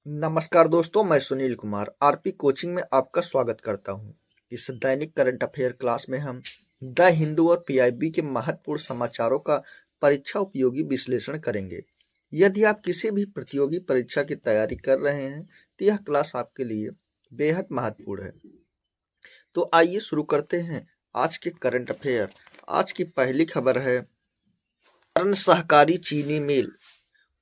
नमस्कार दोस्तों, मैं सुनील कुमार आरपी कोचिंग में आपका स्वागत करता हूं। इस दैनिक करंट अफेयर क्लास में हम द हिंदू और पीआईबी के महत्वपूर्ण समाचारों का परीक्षा उपयोगी विश्लेषण करेंगे। यदि आप किसी भी प्रतियोगी परीक्षा की तैयारी कर रहे हैं तो यह क्लास आपके लिए बेहद महत्वपूर्ण है। तो आइए शुरू करते हैं आज के करंट अफेयर। आज की पहली खबर है, सहकारी चीनी मिल।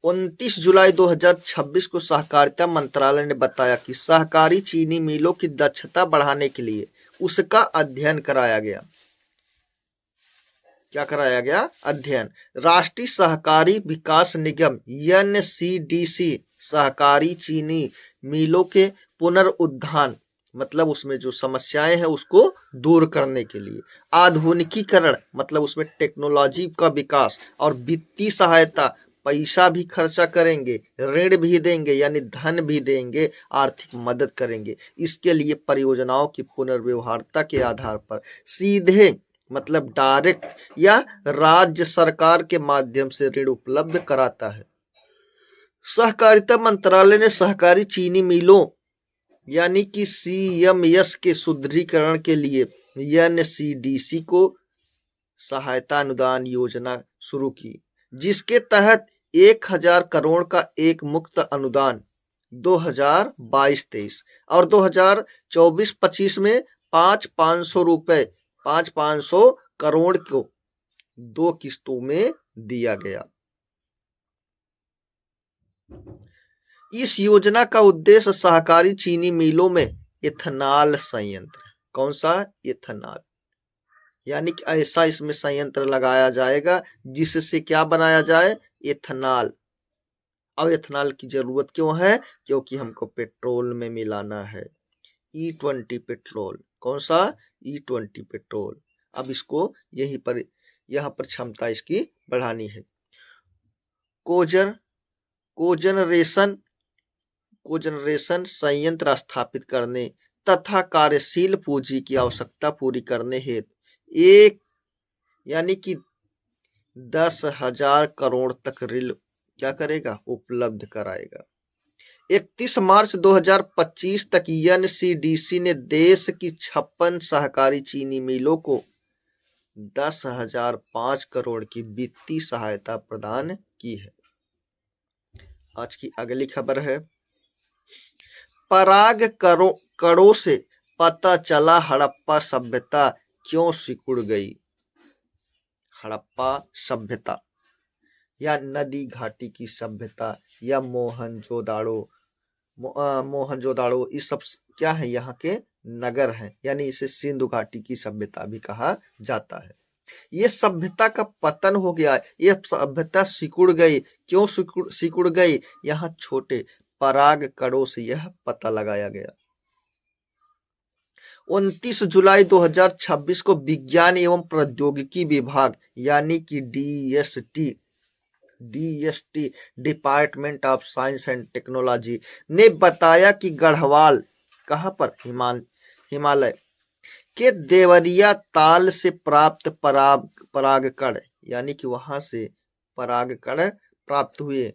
29 जुलाई 2026 को सहकारिता मंत्रालय ने बताया कि सहकारी चीनी मिलों की दक्षता बढ़ाने के लिए उसका अध्ययन कराया गया। क्या कराया गया? अध्ययन। राष्ट्रीय सहकारी विकास निगम एनसीडीसी सहकारी चीनी मिलों के पुनरुत्थान, मतलब उसमें जो समस्याएं हैं उसको दूर करने के लिए, आधुनिकीकरण मतलब उसमें टेक्नोलॉजी का विकास और वित्तीय सहायता, पैसा भी खर्चा करेंगे, ऋण भी देंगे यानी धन भी देंगे, आर्थिक मदद करेंगे। इसके लिए परियोजनाओं की पुनर्व्यवहार्यता के आधार पर सीधे मतलब डायरेक्ट या राज्य सरकार के माध्यम से ऋण उपलब्ध कराता है। सहकारिता मंत्रालय ने सहकारी चीनी मिलों यानी कि सीएमएस के सुदृढ़ीकरण के लिए एनसीडीसी को सहायता अनुदान योजना शुरू की, जिसके तहत 1000 करोड़ का एक मुक्त अनुदान 2022-23 और 2024-25 में 5,500 करोड़ को 2 किस्तों में दिया गया। इस योजना का उद्देश्य सहकारी चीनी मिलों में एथेनॉल संयंत्र, कौन सा? एथेनॉल, यानी कि ऐसा इसमें संयंत्र लगाया जाएगा जिससे क्या बनाया जाए? एथेनॉल। और एथेनॉल की जरूरत क्यों है? क्योंकि हमको पेट्रोल में मिलाना है। E20 पेट्रोल, कौन सा? E20 petrol. अब इसको यहाँ पर क्षमता इसकी बढ़ानी है। कोजनरेशन संयंत्र स्थापित करने तथा कार्यशील पूंजी की आवश्यकता पूरी करने हेतु एक यानी कि 10,000 करोड़ तक ऋण क्या करेगा? उपलब्ध कराएगा। 31 मार्च 2025 तक एनसीडीसी ने देश की 56 सहकारी चीनी मिलों को 10,005 करोड़ की वित्तीय सहायता प्रदान की है। आज की अगली खबर है, पराग कड़ों से पता चला हड़प्पा सभ्यता क्यों सिकुड़ गई। हड़प्पा सभ्यता या नदी घाटी की सभ्यता या मोहनजोदाड़ो ये सब क्या है? यहाँ के नगर हैं, यानी इसे सिंधु घाटी की सभ्यता भी कहा जाता है। ये सभ्यता का पतन हो गया, ये सभ्यता सिकुड़ गई। क्यों सिकुड़ गई? यहाँ छोटे पराग कणों से यह पता लगाया गया। 29 जुलाई 2026 को विज्ञान एवं प्रौद्योगिकी विभाग यानी कि DST department of science and technology ने बताया कि गढ़वाल, कहां पर? हिमालय के देवरिया ताल से प्राप्त परागकण, यानी कि वहां से परागकण प्राप्त हुए।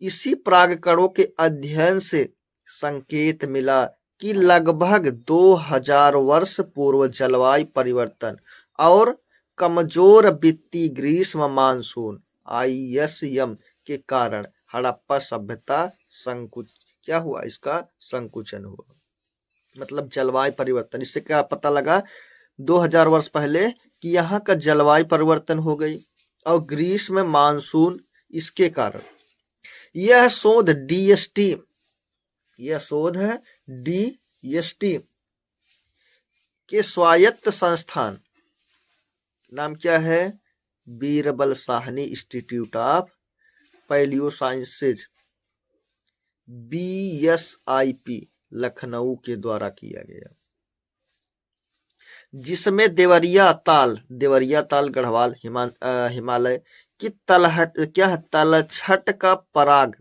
इसी परागकणों के अध्ययन से संकेत मिला कि लगभग 2000 वर्ष पूर्व जलवायु परिवर्तन और कमजोर वित्तीय ग्रीष्म मानसून आईएसएम के कारण हड़प्पा सभ्यता क्या हुआ? इसका संकुचन हुआ। मतलब जलवायु परिवर्तन, इससे क्या पता लगा? 2000 वर्ष पहले कि यहाँ का जलवायु परिवर्तन हो गई और ग्रीष्म मानसून, इसके कारण यह शोध डीएसटी के स्वायत्त संस्थान, नाम क्या है? Birbal Sahni institute of palaeosciences BSIP Lucknow के द्वारा किया गया, जिसमें देवरिया ताल गढ़वाल हिमालय की तलछट का पराग,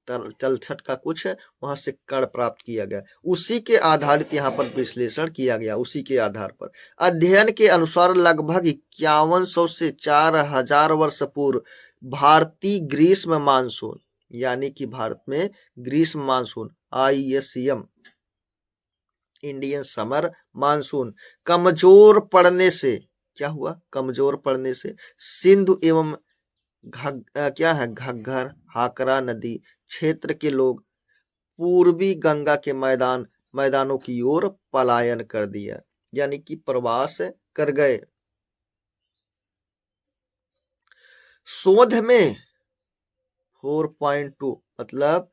तलछट का कुछ वहां से कण प्राप्त किया गया। उसी के आधारित यहाँ पर विश्लेषण किया गया। उसी के आधार पर अध्ययन के अनुसार लगभग 5100 से 4000 वर्ष पूर्व भारतीय ग्रीष्म मानसून यानी कि भारत में ग्रीष्म monsoon ISM Indian summer monsoon कमजोर पड़ने से क्या हुआ, कमजोर पड़ने से सिंधु एवं क्या है घग्गर हाकरा नदी क्षेत्र के लोग पूर्वी गंगा के मैदानों की ओर पलायन कर दिया, यानी कि प्रवास कर गए। शोध में 4.2 मतलब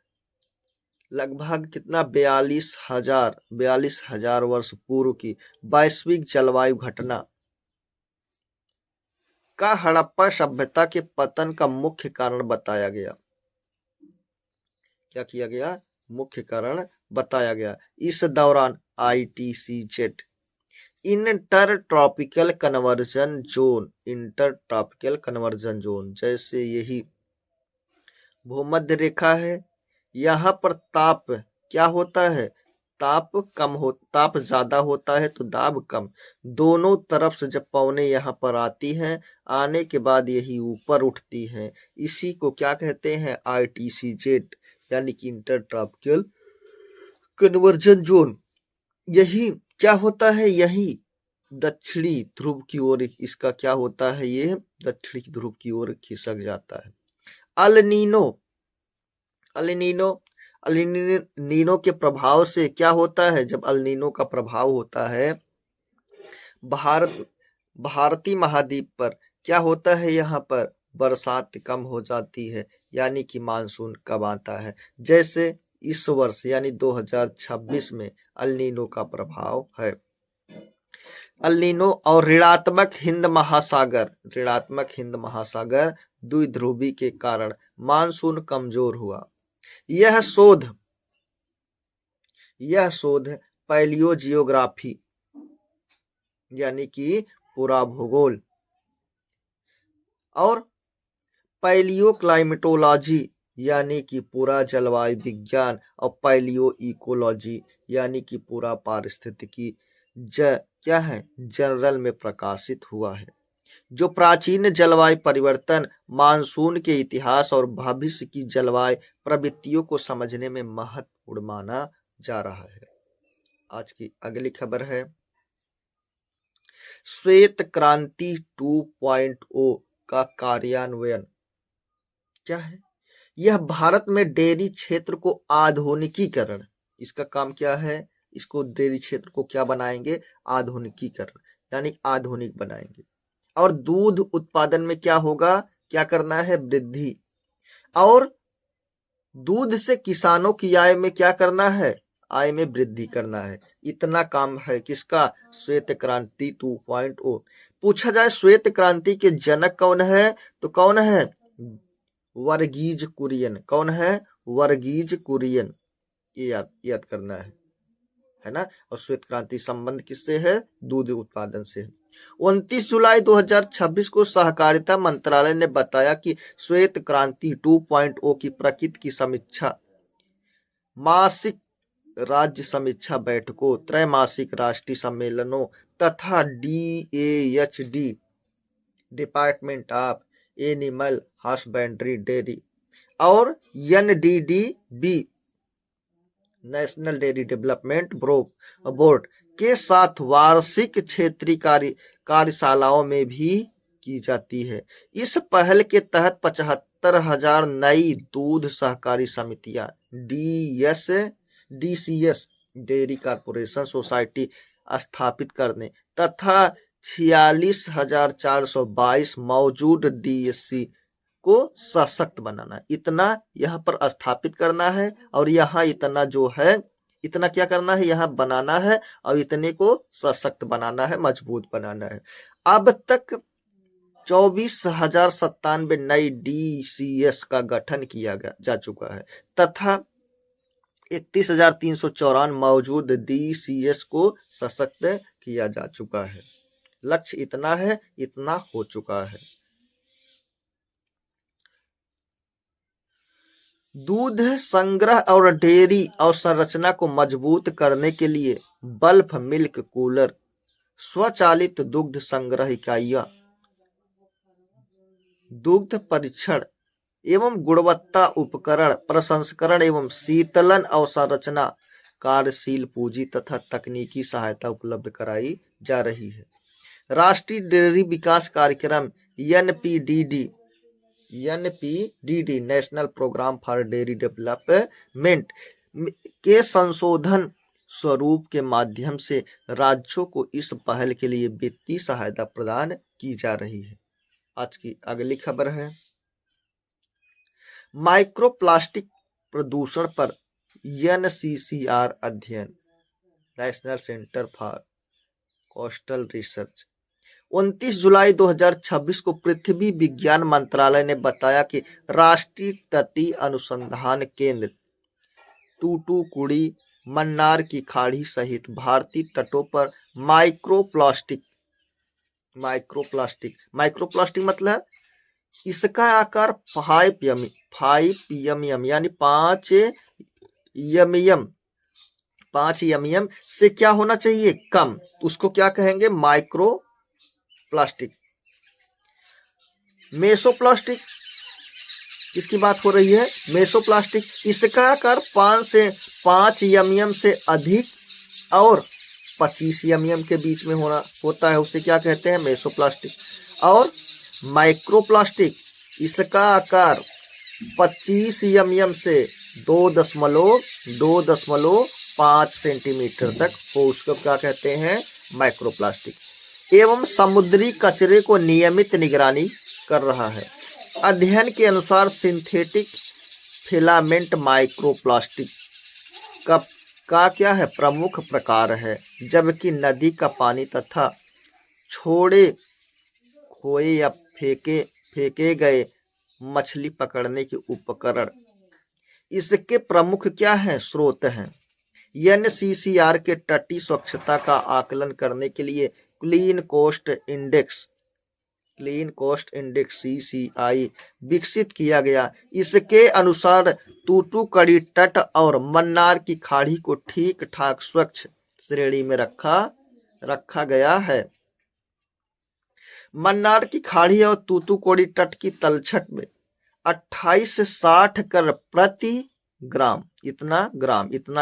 लगभग कितना 42,000 वर्ष पूर्व की वैश्विक जलवायु घटना का हड़प्पा सभ्यता के पतन का मुख्य कारण बताया गया। क्या किया गया, मुख्य कारण बताया गया। इस दौरान ITCZ inter tropical conversion zone जैसे यही भूमध्य रेखा है, यहाँ पर ताप क्या होता है, ताप ज्यादा होता है तो दाब कम, दोनों तरफ से जब पवनें यहाँ पर आती हैं, आने के बाद यही ऊपर उठती हैं, इसी को क्या कहते हैं ITCZ यानी कि इंटर ट्रॉपिकल कन्वर्जन जोन। यही क्या होता है, यही दक्षिणी ध्रुव की ओर इसका क्या होता है, ये दक्षिणी ध्रुव की ओर खिसक जाता है। अल नीनो के प्रभाव से क्या होता है, जब अल नीनो का प्रभाव होता है भारतीय महाद्वीप पर क्या होता है, यहाँ पर बरसात कम हो जाती है, यानी कि मानसून कब आता है। जैसे इस वर्ष यानी 2026 में अल नीनो का प्रभाव है। अल नीनो और ऋणात्मक हिंद महासागर द्विध्रुवी के कारण मानसून कमजोर हुआ। यह शोध पैलियोजियोग्राफी यानी कि पूरा भूगोल और पैलियो क्लाइमेटोलॉजी यानी कि पूरा जलवायु विज्ञान और पैलियो इकोलॉजी यानी कि पूरा पारिस्थितिकी क्या है जनरल में प्रकाशित हुआ है, जो प्राचीन जलवायु परिवर्तन, मानसून के इतिहास और भविष्य की जलवायु प्रवृत्तियों को समझने में महत्वपूर्ण माना जा रहा है। आज की अगली खबर है श्वेत क्रांति 2.0 का कार्यान्वयन क्या है। यह भारत में डेयरी क्षेत्र को आधुनिकीकरण, इसका काम क्या है, इसको डेयरी क्षेत्र को क्या बनाएंगे, आधुनिकीकरण यानी आधुनिक बनाएंगे। और दूध उत्पादन में क्या होगा, क्या करना है, वृद्धि, और दूध से किसानों की आय में क्या करना है, आय में वृद्धि करना है। इतना काम है किसका, श्वेत क्रांति 2.0। पूछा जाए श्वेत क्रांति के जनक कौन है, तो कौन है, वर्गीज कुरियन। कौन है, वर्गीज कुरियन, ये याद करना है ना। और श्वेत क्रांति संबंध किससे है, दूध उत्पादन से। 29 जुलाई 2026 को सहकारिता मंत्रालय ने बताया कि श्वेत क्रांति 2.0 की प्रकृति की समीक्षा मासिक राज्य समीक्षा बैठकों, त्रैमासिक राष्ट्रीय सम्मेलनों तथा DAHD department of animal husbandry dairy और NDDB national dairy development board के साथ वार्षिक क्षेत्रीय कार्यशालाओं में भी की जाती है। इस पहल के तहत 75,000 नई दूध सहकारी समितियां DCS डेयरी कारपोरेशन सोसाइटी स्थापित करने तथा 46,422 मौजूद DSC को सशक्त बनाना, इतना यहाँ पर स्थापित करना है, और यहाँ इतना जो है, इतना क्या करना है, यहाँ बनाना है, और इतने को सशक्त बनाना है, मजबूत बनाना है। अब तक 24,097 नई DCS का गठन किया जा चुका है तथा 31,394 मौजूद DCS को सशक्त किया जा चुका है। लक्ष्य इतना है, इतना हो चुका है। दूध संग्रह और डेयरी अवसंरचना को मजबूत करने के लिए बल्क मिल्क कूलर, स्वचालित दुग्ध संग्रह इकाइयां, दुग्ध परीक्षण एवं गुणवत्ता उपकरण प्रसंस्करण एवं शीतलन अवसंरचना कार्यशील पूंजी तथा तकनीकी सहायता उपलब्ध कराई जा रही है। राष्ट्रीय डेयरी विकास कार्यक्रम NPDD national programme for dairy development के संशोधन स्वरूप के माध्यम से राज्यों को इस पहल के लिए वित्तीय सहायता प्रदान की जा रही है। आज की अगली खबर है माइक्रोप्लास्टिक प्रदूषण पर एनसीसीआर अध्ययन, national centre for coastal research. 29 जुलाई 2026 को पृथ्वी विज्ञान मंत्रालय ने बताया कि राष्ट्रीय तटीय अनुसंधान केंद्र तूतुकुड़ी, मन्नार की खाड़ी सहित भारतीय तटों पर माइक्रोप्लास्टिक मतलब इसका आकार 5 यानी 5 एमएम से क्या होना चाहिए, कम, उसको क्या कहेंगे, माइक्रोप्लास्टिक। मेसोप्लास्टिक किसकी बात हो रही है, मेसोप्लास्टिक, इसका आकार 5 एमएम से अधिक और 25 एमएम के बीच में होता है, उसे क्या कहते हैं, मेसोप्लास्टिक। और माइक्रोप्लास्टिक, इसका आकार 25 एमएम से 2.5 सेंटीमीटर तक हो, उसको क्या कहते हैं, माइक्रोप्लास्टिक। एवं समुद्री कचरे को नियमित निगरानी कर रहा है। अध्ययन के अनुसार सिंथेटिक फिलामेंट माइक्रोप्लास्टिक का क्या है, प्रमुख प्रकार है, जबकि नदी का पानी तथा छोड़े खोए या फेंके गए मछली पकड़ने के उपकरण इसके प्रमुख क्या हैं, स्रोत हैं। एनसीसीआर के तटीय स्वच्छता का आकलन करने के लिए क्लीन कोस्ट इंडेक्स CCI विकसित किया गया। इसके अनुसार तूतुकुड़ी तट और मन्नार की खाड़ी को ठीक ठाक स्वच्छ श्रेणी में रखा गया है। मन्नार की खाड़ी और तूतुकुड़ी तट की तलछट में 28 से 60 कण प्रति ग्राम इतना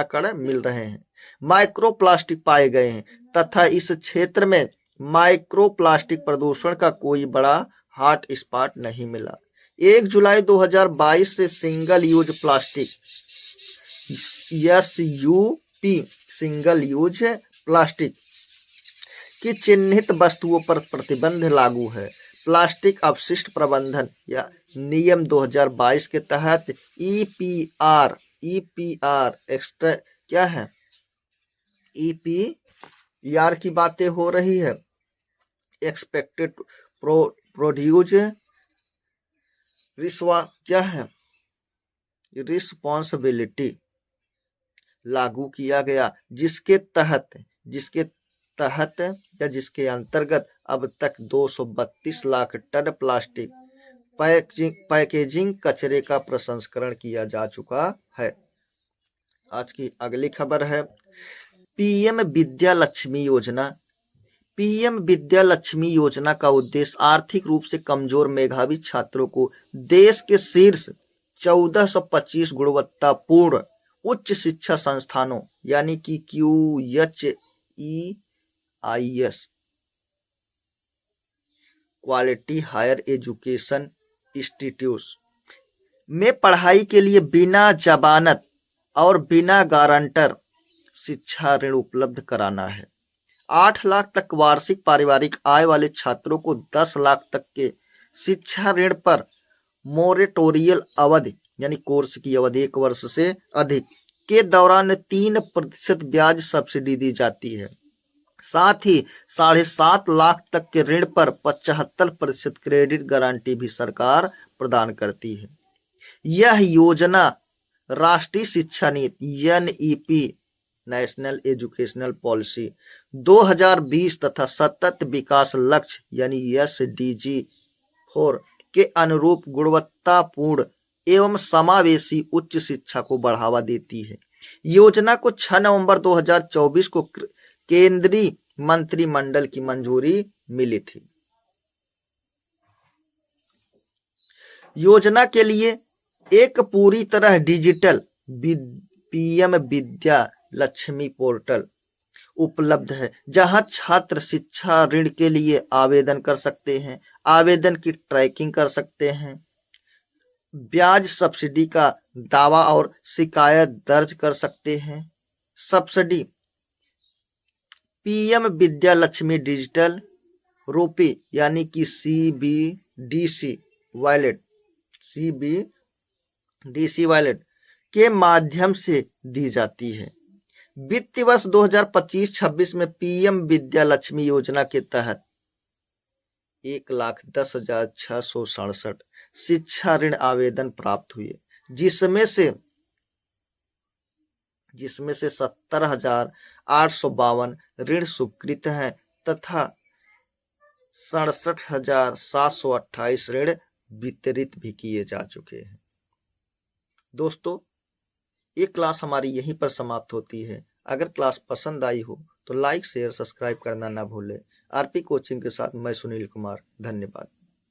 कण मिल रहे हैं, माइक्रोप्लास्टिक पाए गए हैं तथा इस क्षेत्र में माइक्रोप्लास्टिक प्रदूषण का कोई बड़ा हॉट स्पॉट नहीं मिला। 1 जुलाई 2022 से single use plastic SUP single use plastic की चिन्हित वस्तुओं पर प्रतिबंध लागू है। प्लास्टिक अपशिष्ट प्रबंधन या नियम 2022 के तहत EPR एक्स्ट्रा क्या है, EPR की बातें हो रही है, एक्सपेक्टेड प्रोड्यूस क्या है, रिस्पॉन्सिबिलिटी लागू किया गया, जिसके अंतर्गत अब तक 232 लाख टन प्लास्टिक पैकेजिंग कचरे का प्रसंस्करण किया जा चुका है। आज की अगली खबर है पीएम विद्या लक्ष्मी योजना। पीएम विद्या लक्ष्मी योजना का उद्देश्य आर्थिक रूप से कमजोर मेधावी छात्रों को देश के शीर्ष 1425 गुणवत्तापूर्ण उच्च शिक्षा संस्थानों यानी कि QHEIS quality higher education institute में पढ़ाई के लिए बिना जमानत और बिना गारंटर शिक्षा ऋण उपलब्ध कराना है। 8 लाख तक वार्षिक पारिवारिक आय वाले छात्रों को 10 लाख तक के शिक्षा ऋण पर मोरेटोरियल अवधि यानी कोर्स की अवधि 1 वर्ष से अधिक के दौरान 3% ब्याज सब्सिडी दी जाती है। साथ ही 7.5 लाख तक के ऋण पर 75% क्रेडिट गारंटी भी सरकार प्रदान करती है। यह योजना राष्ट्रीय शिक्षा नीति NEP नेशनल एजुकेशनल पॉलिसी 2020 तथा सतत विकास लक्ष्य यानी SDG 4 के अनुरूप गुणवत्तापूर्ण एवं समावेशी उच्च शिक्षा को बढ़ावा देती है। योजना को 6 नवंबर 2024 को केंद्रीय मंत्रिमंडल की मंजूरी मिली थी। योजना के लिए एक पूरी तरह digital PM Vidya Lakshmi portal उपलब्ध है, जहां छात्र शिक्षा ऋण के लिए आवेदन कर सकते हैं, आवेदन की ट्रैकिंग कर सकते हैं, ब्याज सब्सिडी का दावा और शिकायत दर्ज कर सकते हैं। Subsidy PM Vidya Lakshmi digital rupee यानी कि सीबीडीसी वॉलेट के माध्यम से दी जाती है। वित्तीय वर्ष 2025-26 में पीएम विद्या लक्ष्मी योजना के तहत 1,10,667 शिक्षा ऋण आवेदन प्राप्त हुए, जिसमें से 70,852 ऋण स्वीकृत हैं तथा 67,728 ऋण वितरित भी किए जा चुके हैं। दोस्तों, ये क्लास हमारी यहीं पर समाप्त होती है। अगर क्लास पसंद आई हो तो लाइक शेयर सब्सक्राइब करना ना भूलें। आरपी कोचिंग के साथ मैं सुनील कुमार, धन्यवाद।